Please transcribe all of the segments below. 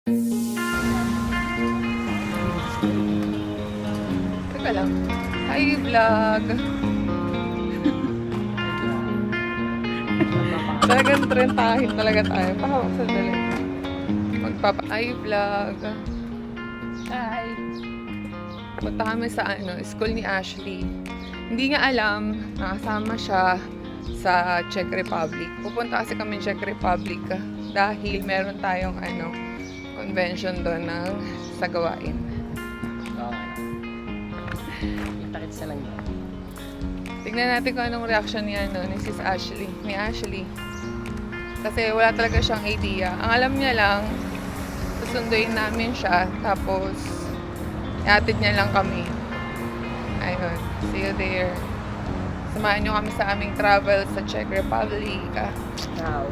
Teka lang. Hi, vlog! Talagang trentahin talaga tayo. Pahawak sa dali. Hi, vlog! Hi! Punta kami sa school ni Ashley. Hindi niya alam, nakasama siya sa Czech Republic. Pupunta kasi kami Czech Republic dahil meron tayong convention doon ng sagawain. Takit sa lang yun. Tignan natin kung anong reaction ni Sis Ashley. Ni Ashley. Kasi wala talaga siyang idea. Ang alam niya lang, susunduin namin siya, tapos iatid niya lang kami. Ayun. See you there. Samahan niyo kami sa aming travel sa Czech Republic. Wow.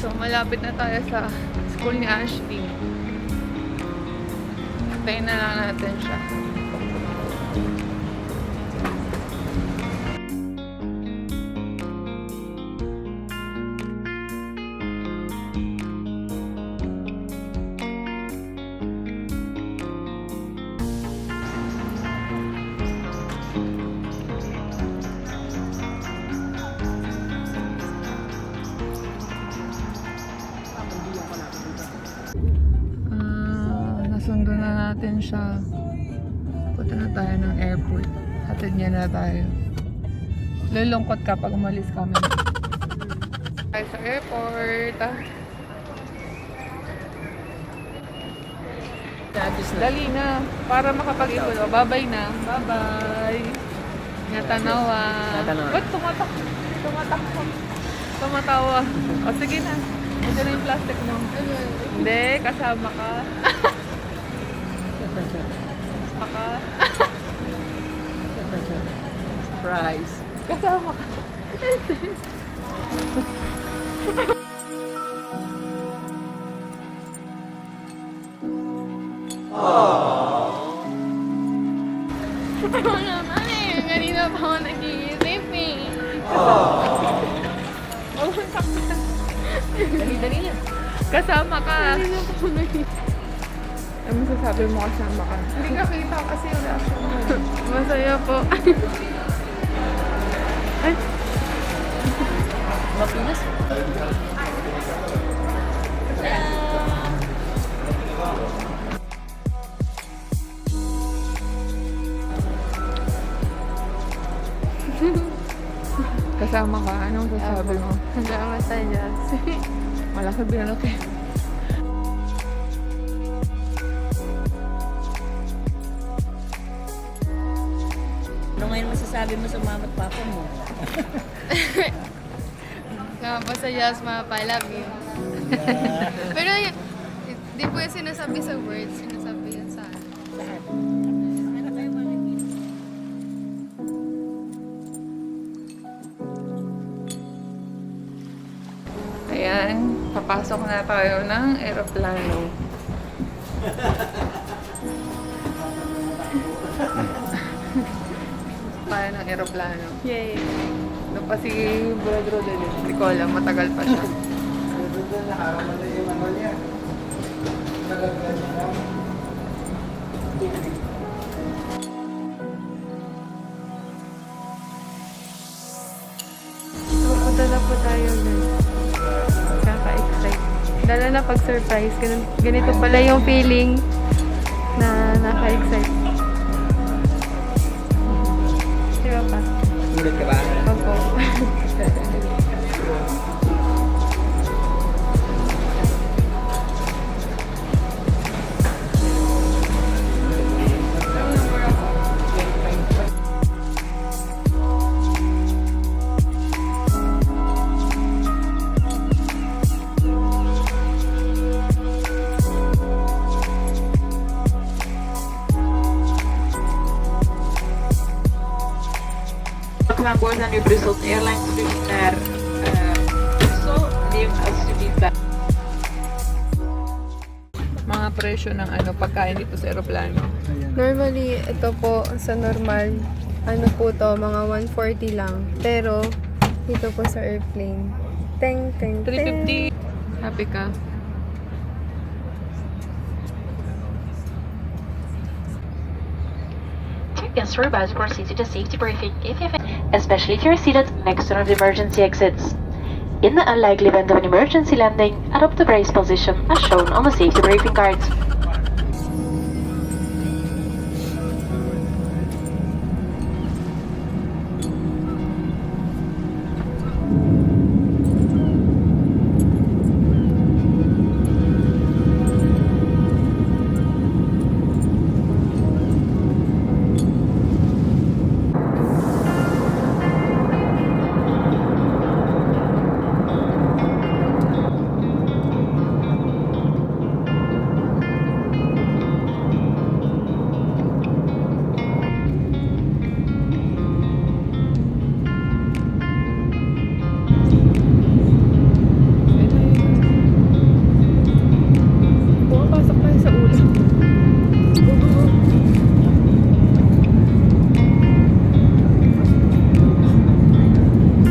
So, malapit na tayo sa school ni Ashley. Tayo na lang natin siya. Nasundo na natin siya. Punta na tayo ng airport. Hatid niya na tayo. Lulungkot ka pag umalis kami. Tayo sa airport. Dali na. Para makapag-ipon. Bye-bye na. Bye-bye. Natanawa. Ba't tumatawa? O sige na. Ito na yung plastic mo. Hindi, kasama ka. Surprise. Kasama ka. Oo naman eh. Kanina pa ako nag-iisip eh. Dali-dali lang. Kasama ka. Kanina pa ako nag-iisip. Ano masasabi mo kasama ka? Hindi ka kita kasi yung reaction mo. Masaya po. Ay, Mapinas. kasama ka. Anong sasabi mo? Hanggang masaya. Malaki binalaki. Ano ngayon masasabi mo sa mama at papa mo? Masaya sa I love you. Pero di po yung sinasabi sa words, sinasabi yan sa Lahat. Ayan, papasok na tayo ng eroplano. Tayo ng eroplano. Yay! Doon pa si Brad Rodel. Hindi ko alam, matagal pa siya. Pupunta na po tayo guys. Kaka-excite. Lalo na pag surprise. Ganito pala yung feeling na naka-excite. Di ba pa? Ulit ka ba? Opo. nu Brussels Airlines vlucht naar Brussel. Neem alsjeblieft bij. Mga presyo ng pagkain dito sa aeroplano. Normally, ito po sa normal, ano po to, mga 140 lang. Pero, dito po sa airplane, teng, teng, teng. 350. Happy ka? Check and survive proceed to safety briefing if you especially if you're seated next to one of the emergency exits. In the unlikely event of an emergency landing, adopt the brace position as shown on the safety briefing card. Pumapasok tayo sa ulo.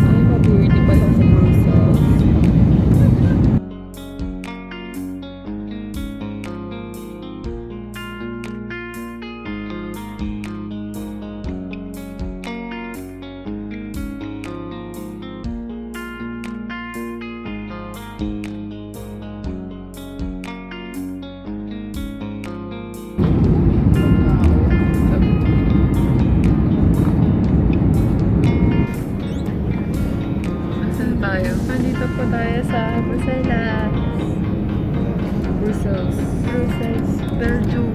Ay, mabuti pala sa Brussels. Asan tayo? Nandito po tayo sa Brussels. Brussels. Brussels, Belgium.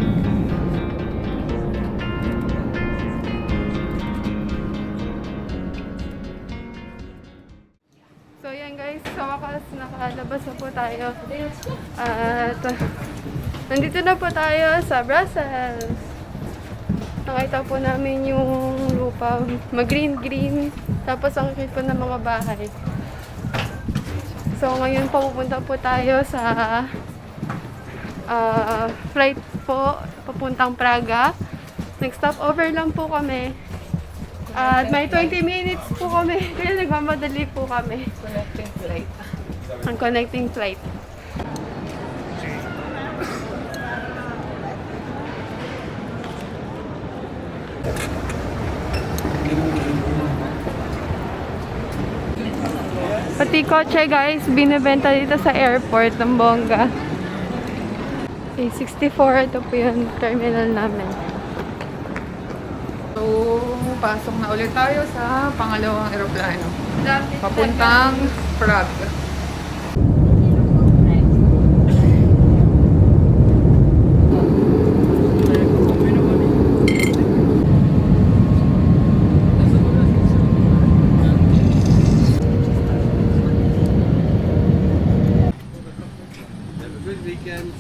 So yan guys, sa wakas nakalabas na po tayo. At nandito na po tayo sa Brussels. Nakita po namin yung lupa, mag-green-green. Tapos ang cute po ng mga bahay. So ngayon pupunta po tayo sa flight po papuntang Praga. Next stopover lang po kami. At may 20 minutes po kami. Kaya nagmamadali po kami. Connecting flight. Ang connecting flight. Pati kotse guys, binibenta dito sa airport ng bongga. A64, ito po yung terminal namin. So, pasok na ulit tayo sa pangalawang aeroplano. Papuntang Prague. Have a good weekend.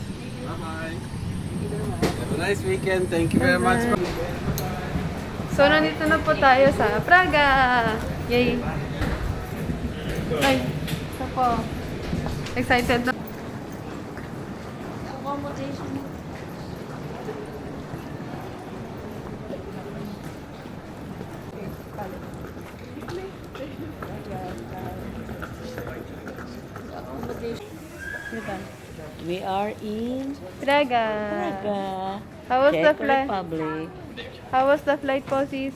Bye-bye. Have a nice weekend. Thank you very much. So, nandito na po tayo sa Praga! Yay! Ay, isa po. Excited na. We are in Praga! Praga, How was the Czech flight? Republic. How was the flight po, sis?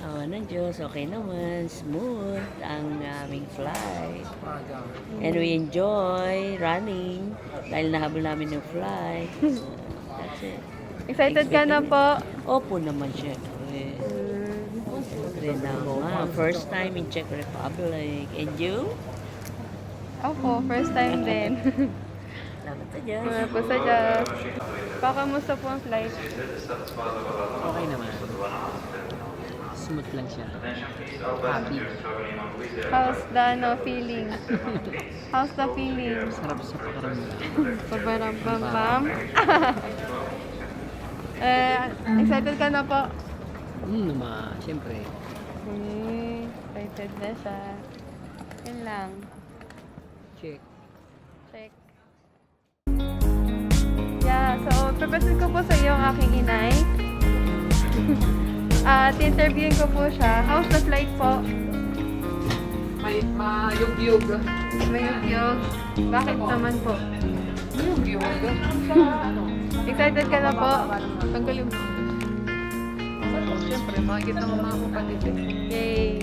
Awa ng Diyos, okay naman. Smooth ang aming flight. And we enjoy running dahil nahabol namin yung flight. That's it. Excited ka na po? Opo naman, syempre. Syempre na nga. First time in Czech Republic. And you? Opo, first time din. Salamat sa Diyos. Mga po sa Diyos. Pakamusta po ang flight? Okay naman. Smooth lang siya. Happy. How's the feeling? How's the feeling? Sarap sa pakaramdam. Pabarambam. Excited ka na po? Naman, syempre. Excited. Excited na siya. Yun lang. Check. Check. Yeah, so purposes ko po sa iyo ang aking inay. At interviewin ko po siya. How's the flight po? May mayug-yug. Mayug-yug. Bakit naman po? Mayug-yug. Excited ka na po? Tanggalin mo. Siyempre, makikita mo mga kapatid eh. Yay!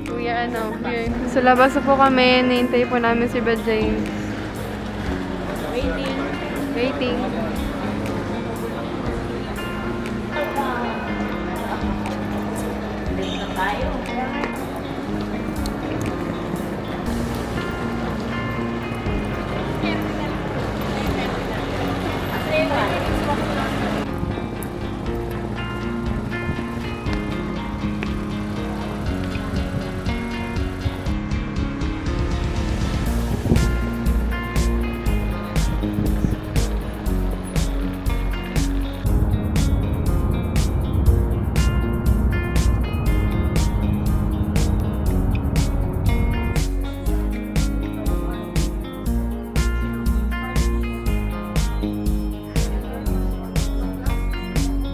Kuya, here. Sa labas na po kami. Nihintay po namin si Brad James. Waiting. Waiting. Late na tayo.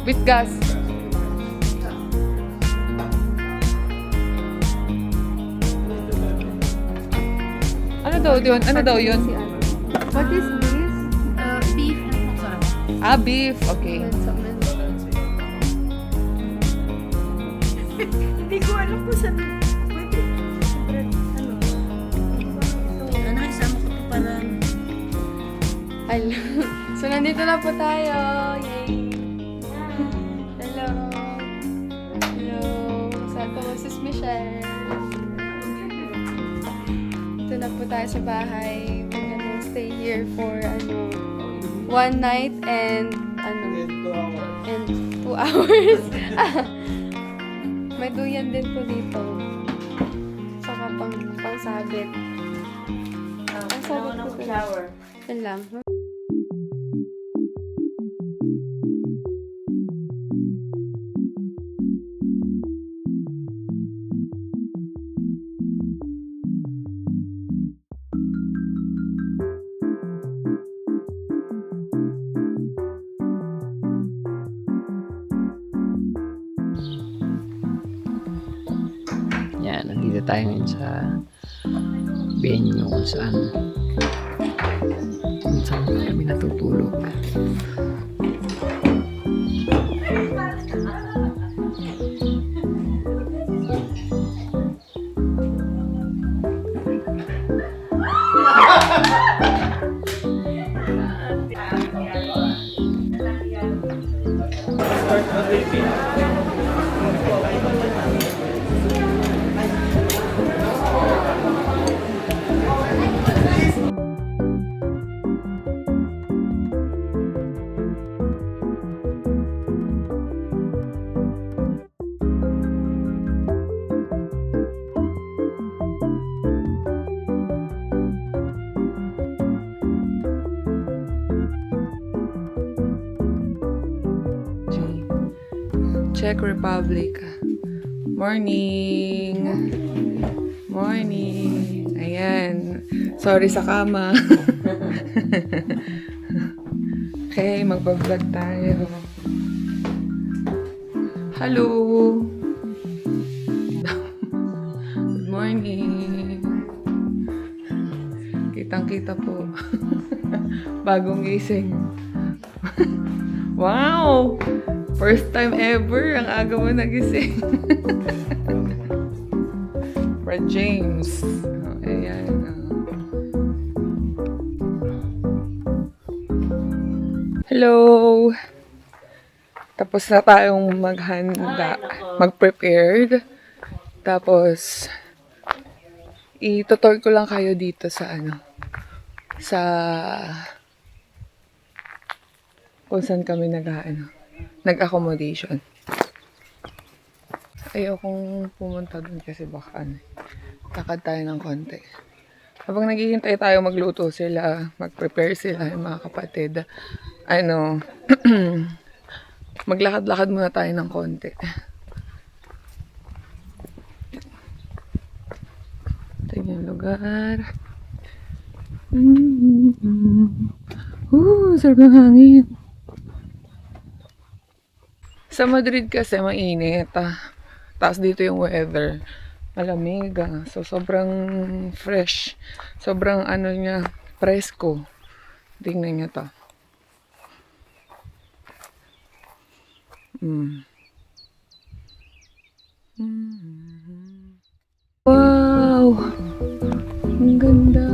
With gas. Ano daw yun? Ano daw yun? What is this? Beef and mozzarella. Ah, beef. Okay. Hindi ko alam kung saan pwede. Ano, isama ko pa parang... Hello. So, nandito na po tayo. Yay! Hello. Hello. Saan po Mrs. Michelle? Ito na po tayo sa bahay. We're gonna stay here for, 1 night and, and 2 hours. May duyan din po dito. Saka pang sabit. Ang sabit ko po. Shower. Yan lang. Yan, nandito tayo ngayon sa venue kung saan kami natutulog. Czech Republic. Morning! Morning! Ayan. Sorry sa kama. Okay, magbablog tayo. Hello! Good morning! Kitang-kita po. Bagong gising. Wow! First time ever, ang aga mo nagising. Brad James. Oh, ayan. Hello! Tapos na tayong maghanda, mag-prepared. Tapos, itutur ko lang kayo dito sa sa kung saan kami nag-accommodation. Ayokong pumunta dun kasi baka takad tayo ng konti. Habang naghihintay tayo magluto sila, mag-prepare sila yung mga kapatid, maglakad-lakad muna tayo ng konti. yung lugar. Sarap ng hangin. Sa Madrid kasi mainit. Tapos dito yung weather. Malamig. So sobrang fresh. Sobrang ano niya, presko. Tingnan niyo to. Wow! Ang ganda.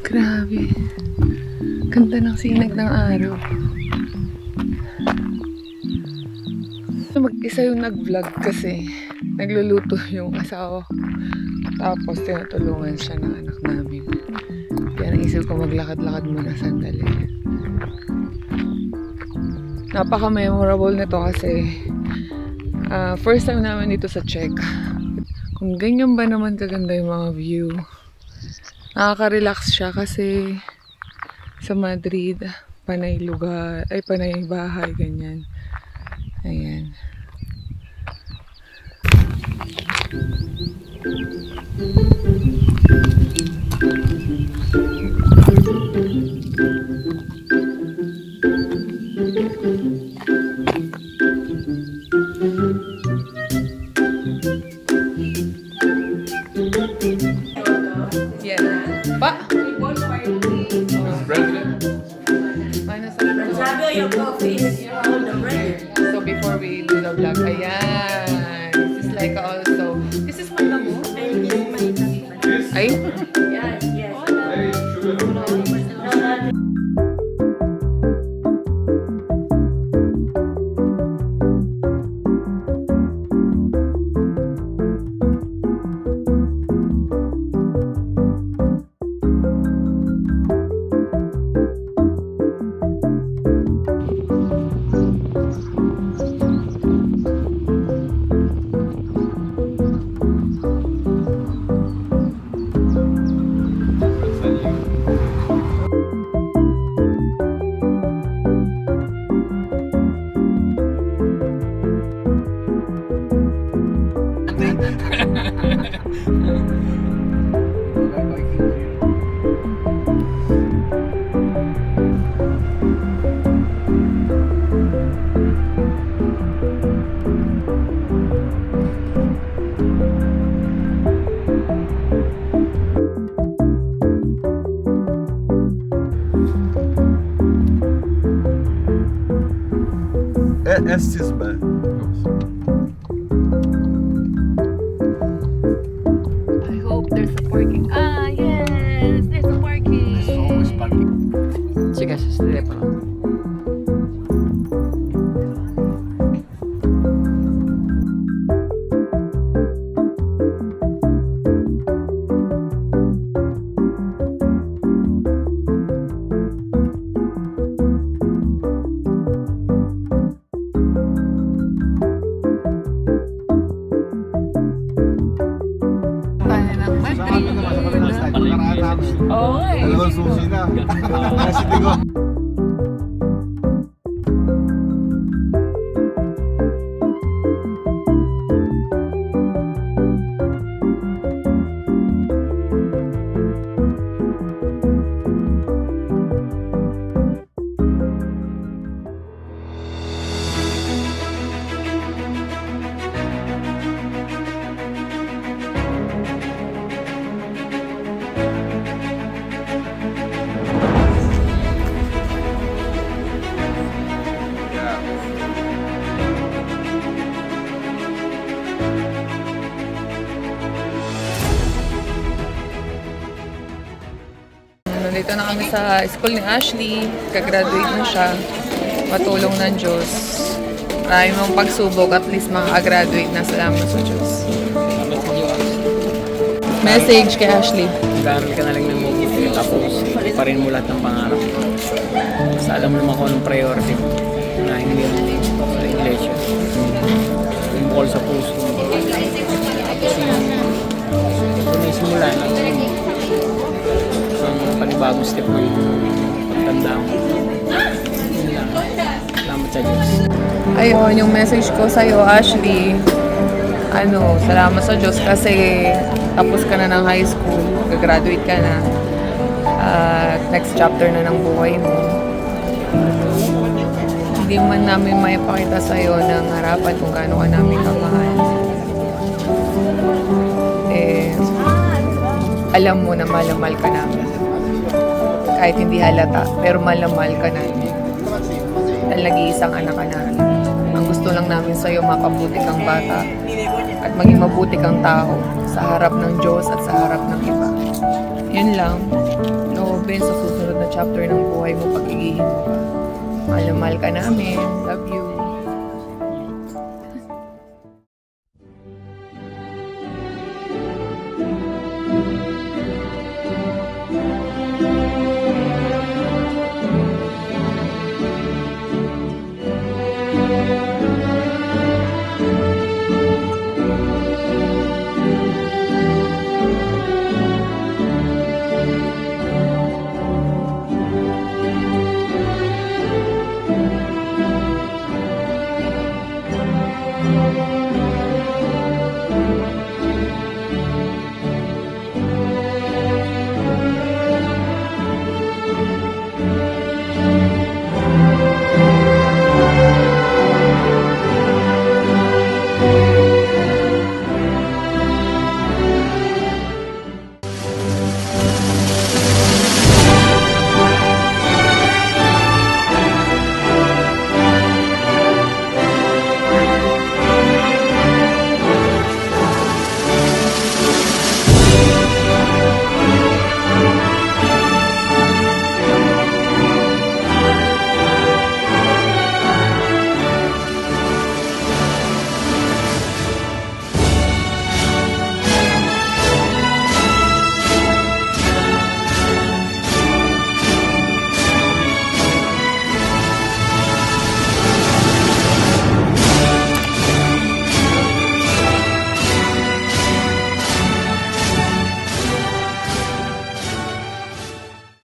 Grabe. Ganda ng sinag ng araw. Mag-isa yung nag-vlog kasi nagluluto yung asawa ko. Tapos tinutulungan siya ng anak namin. Kaya naisip ko maglakad-lakad muna sandali. Napaka-memorable nito kasi first time namin dito sa Czech. Kung ganyan ba naman kaganda yung mga view. Nakaka-relax siya kasi sa Madrid, panay lugar, ay panay bahay, ganyan. Ayan. Yeah. Pa? Your coffee is all the bread. So before we do the vlog, ayan. This is like also, this is mandamo. Ay? Yes, yes. Estes be. I hope there's a parking. Ah, yes! There's a parking! There's always parking. Sige, sa telepono. Tayo ng Madrid. Oo nga eh. Dalawang susi na. Kasi tigo. Nandito na kami sa school ni Ashley. Kagraduate na siya. Patulong ng Diyos. Marami mong pagsubok, at least makakagraduate na. Salamat sa Diyos. Message kay Ashley. Mag-aaral ka na lang ng mabuti. Tapos, pa rin mo lahat ng pangarap. Basta alam mo naman kung anong priority mo. Unahin mo yung sa iglesia. Yung bukol sa puso mo. Tapos kung naisimula na ang panibagong step mo yung pagtanda mo. Yun lang. Salamat sa Diyos. Ayun, yung message ko sa'yo, Ashley. salamat sa Diyos kasi tapos ka na ng high school, gagraduate ka na. Next chapter na ng buhay mo. Hindi man namin maipakita sa'yo ng harapan kung gaano ka namin kamahal. Alam mo na mahal ka namin. Kahit hindi halata, pero mahal ka namin. Dahil nag-iisang anak ka namin. Ang gusto lang namin sa'yo, mapabuti kang bata at maging mabuti kang tao sa harap ng Diyos at sa harap ng iba. Yun lang. Loobin sa susunod na chapter ng buhay mo, pag-igihin mo pa. Mahal ka namin. Love you.